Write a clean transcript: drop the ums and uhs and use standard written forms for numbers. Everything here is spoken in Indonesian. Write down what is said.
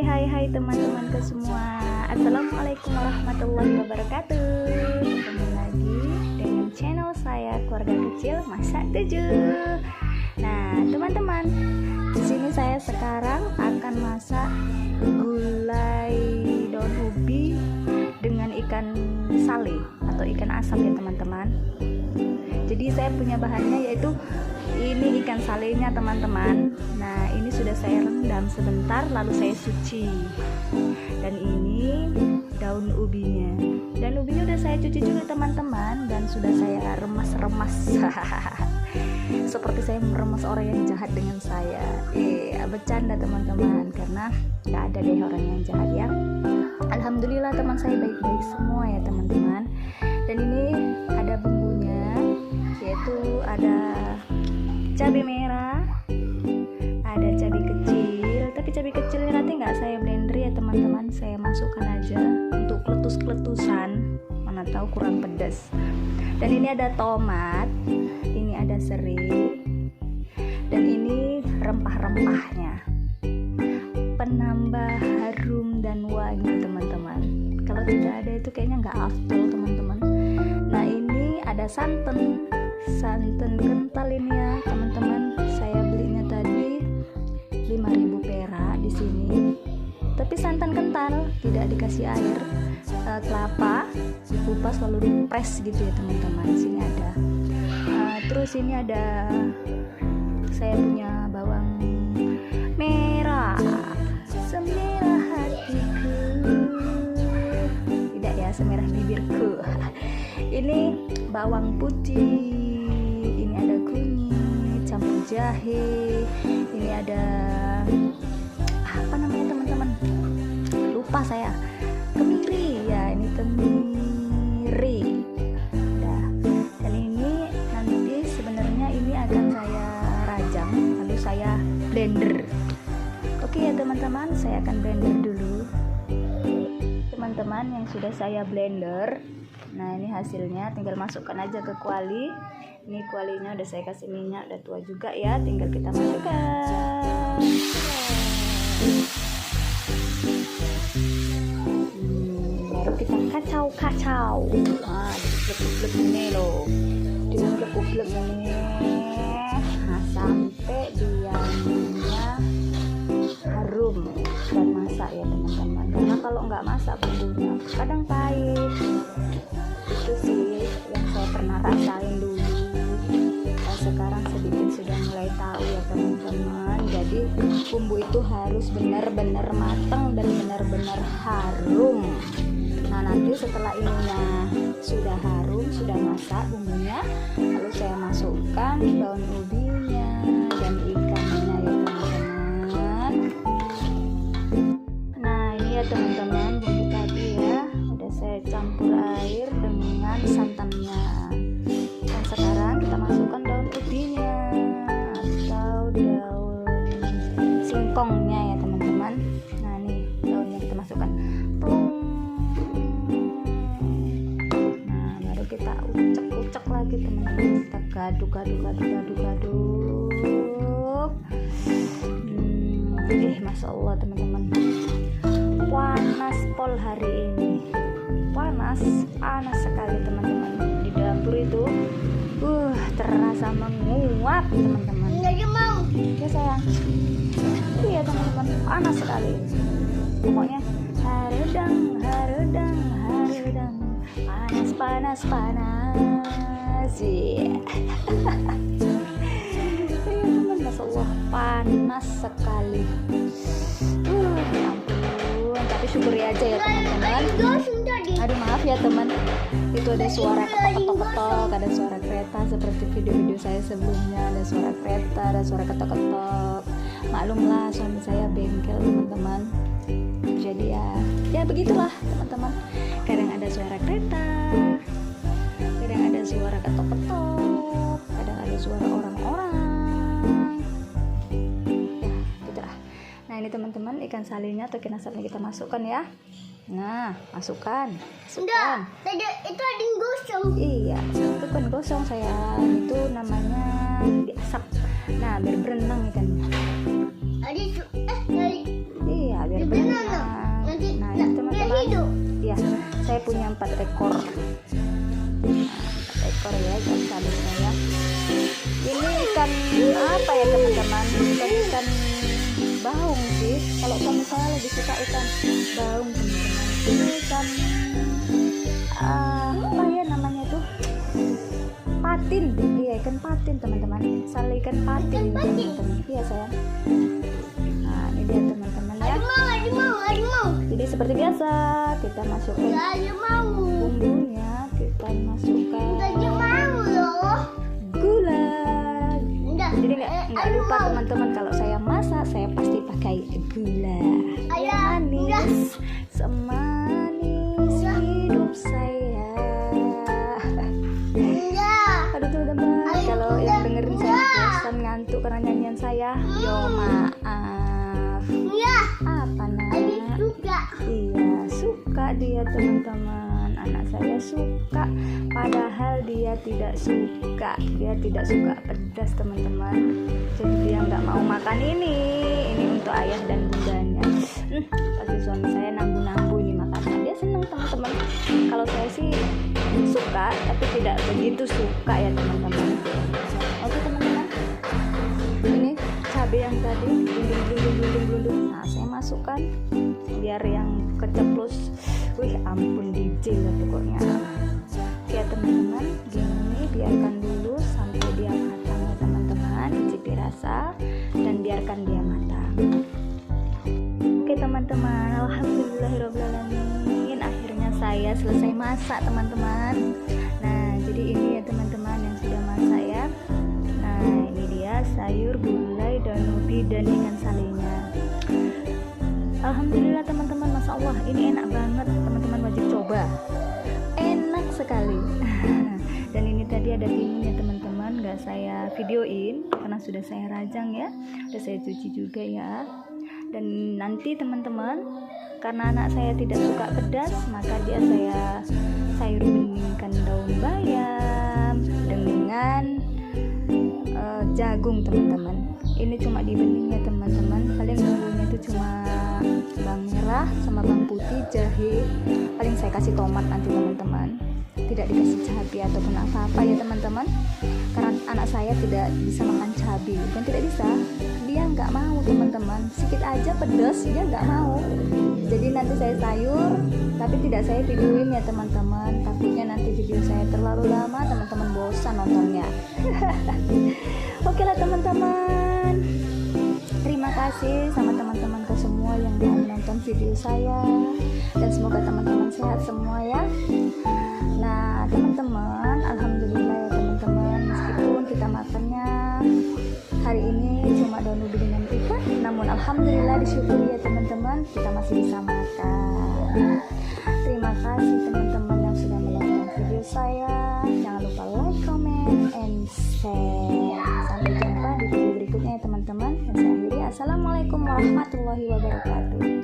Hai teman-temanku semua. Assalamualaikum warahmatullahi wabarakatuh. Ketemu lagi dengan channel saya Keluarga Kecil Masak 7. Nah, teman-teman, di sini saya sekarang akan masak gulai daun ubi dengan ikan sale atau ikan asap ya teman-teman. Jadi saya punya bahannya yaitu ini ikan salenya teman-teman. Nah, ini sudah saya rendam sebentar lalu saya suci. Dan ini daun ubinya. Dan ubinya udah saya cuci juga teman-teman dan sudah saya remas-remas. Seperti saya meremas orang yang jahat dengan saya. Bercanda teman-teman, karena gak ada deh orang yang jahat ya. Alhamdulillah teman saya baik-baik semua ya teman-teman. Dan ini ada bumbunya, yaitu ada cabai merah, ada cabai kecil, tapi cabai kecilnya nanti nggak saya blender ya teman-teman, saya masukkan aja untuk kletus-kletusan, mana tahu kurang pedas. Dan ini ada tomat, ini ada serai, dan ini rempah-rempahnya, penambah harum dan wangi teman-teman. Kalau tidak ada itu kayaknya nggak afdol teman-teman. Nah, ini ada santan kental ini ya teman-teman. Saya belinya tadi 5.000 perak di sini. Tapi santan kental, tidak dikasih air. Kelapa dikupas lalu dipres gitu ya teman-teman. Sini ada. Terus ini ada saya punya bawang merah. Semerah hatiku. Tidak ya, semerah bibirku. Ini bawang putih. Campur jahe, ini ada apa namanya teman-teman, lupa saya, kemiri ya, ini kemiri. Dan ini nanti sebenarnya ini akan saya rajang lalu saya blender. Oke ya teman-teman, saya akan blender dulu teman-teman yang sudah saya blender. Nah, ini hasilnya, tinggal masukkan aja ke kuali. Ini kualinya udah saya kasih minyak, udah tua juga ya, tinggal kita masukkan. Baru kita kacau-kacau. Nah, diublek-ublek ini loh, diublek-ublek ini. Nah, sampai dianya harum dan masak ya teman-teman. Karena kalau nggak masak bumbunya kadang pahit. Itu sih yang saya pernah rasain dulu. Sekarang sedikit sudah mulai tahu ya teman-teman. Jadi bumbu itu harus benar-benar matang dan benar-benar harum. Nah, nanti setelah ininya sudah harum, sudah masak bumbunya, lalu saya masukkan daun ubinya dan ikannya ya teman-teman. Nah, ini ya teman-teman, bumbu tadi ya udah saya campur air dengan santannya. Dan sekarang kita masukkan daun ubinya atau daun singkongnya ya teman-teman. Nah, nih daunnya kita masukkan. Plung. Nah, baru kita ucek-ucek lagi teman-teman. Kita gaduk. Masya Allah teman-teman, panas pol hari ini, panas sekali teman-teman. Di dapur itu terasa menguap teman-teman. Nggak mau ya sayang. Iya teman-teman, panas sekali. Pokoknya harudang, panas iya teman, Masya Allah panas sekali. Ya ampun, tapi syukuri aja ya teman-teman. Aduh maaf ya teman, itu ada suara ketok-ketok, ada suara kereta seperti video-video saya sebelumnya, ada suara kereta, ada suara ketok-ketok. Maklumlah suami saya bengkel teman-teman. Jadi ya begitulah teman-teman. Kadang ada suara kereta, kadang ada suara ketok-ketok, kadang ada suara orang-orang. Ya gitulah. Nah, ini teman-teman ikan salenya atau ikan asapnya kita masukkan ya. Nah, masukkan. Enggak, itu ada yang gosong. Iya, itu kan gosong sayang. Itu namanya diasap. Nah, biar berenang ikannya. Iya, biar berenang. saya punya 4 ekor. Nah, 4 ekor ya ikan salenya ya. Ini ikan apa ya teman-teman? Ikan baung sih. Kalau suami saya lebih suka ikan baung teman-teman. Ini ikan apa ya namanya tuh? Patin. Iya, ikan patin teman-teman. Sale ikan patin teman-teman. Iya sayang. Nah, ini dia teman-teman ya. Mau. Jadi seperti biasa kita masukkan bumbunya, kita masukkan Mau loh. gula. Jadi nggak Ayo, lupa mau. teman-teman, kalau saya masak saya pasti pakai gula yang manis, semanis hidup saya. Aduh teman-teman, Ayo, kalau udah, yang dengerin saya udah. bosan ngantuk karena nyanyian saya, yo maaf. Ya, Apa Adik nak? juga. Iya, suka dia teman-teman. Anak saya suka, padahal dia tidak suka pedas teman-teman. Jadi dia nggak mau makan ini untuk ayah dan bundanya. Pasti suami saya nambu-nambu ini makanan. Dia senang teman-teman. Kalau saya sih suka, tapi tidak begitu suka ya teman-teman. Oke teman-teman, ini cabai yang tadi belundung. Nah, saya masukkan biar yang keceplos. Wih, ampun DJ lah pokoknya. Oke teman-teman, gini biarkan dulu sampai dia matang ya teman-teman. Cicipi rasa dan biarkan dia matang. Oke teman-teman, alhamdulillahirobbilalamin, akhirnya saya selesai masak teman-teman. Nah, jadi ini ya teman-teman yang sudah masak ya. Nah, ini dia sayur, gulai, daun ubi dan ikan salenya. Alhamdulillah teman-teman, masya Allah, ini enak banget teman-teman, wajib coba, enak sekali. Dan ini tadi ada timunnya teman-teman, gak saya videoin karena sudah saya rajang ya, sudah saya cuci juga ya. Dan nanti teman-teman, karena anak saya tidak suka pedas, maka dia saya sayur beningkan daun bayam dengan jagung teman-teman. Ini cuma dibening ya teman-teman, paling bumbunya itu cuma bawang merah sama bawang putih, jahe, paling saya kasih tomat nanti teman-teman, tidak dikasih cabai ataupun apa-apa ya teman-teman, karena anak saya tidak bisa makan cabai dan tidak bisa, dia nggak mau teman-teman, sedikit aja pedas dia nggak mau. Jadi nanti saya sayur tapi tidak saya videoin ya teman-teman, takutnya nanti video saya terlalu lama teman-teman bosan nontonnya. Oke lah teman-teman, terima kasih sama teman-teman semua yang mau menonton video saya, dan semoga teman-teman sehat semua ya. Nah teman-teman, alhamdulillah ya teman-teman, meskipun kita makannya hari ini cuma daun ubi dengan ikan, namun alhamdulillah disyukuri ya teman-teman, kita masih bisa makan. Terima kasih teman-teman yang sudah menonton video saya. Jangan lupa like, comment, and share. Sampai jumpa di video berikutnya ya teman-teman. Dan saya akhiri, assalamualaikum warahmatullahi wabarakatuh.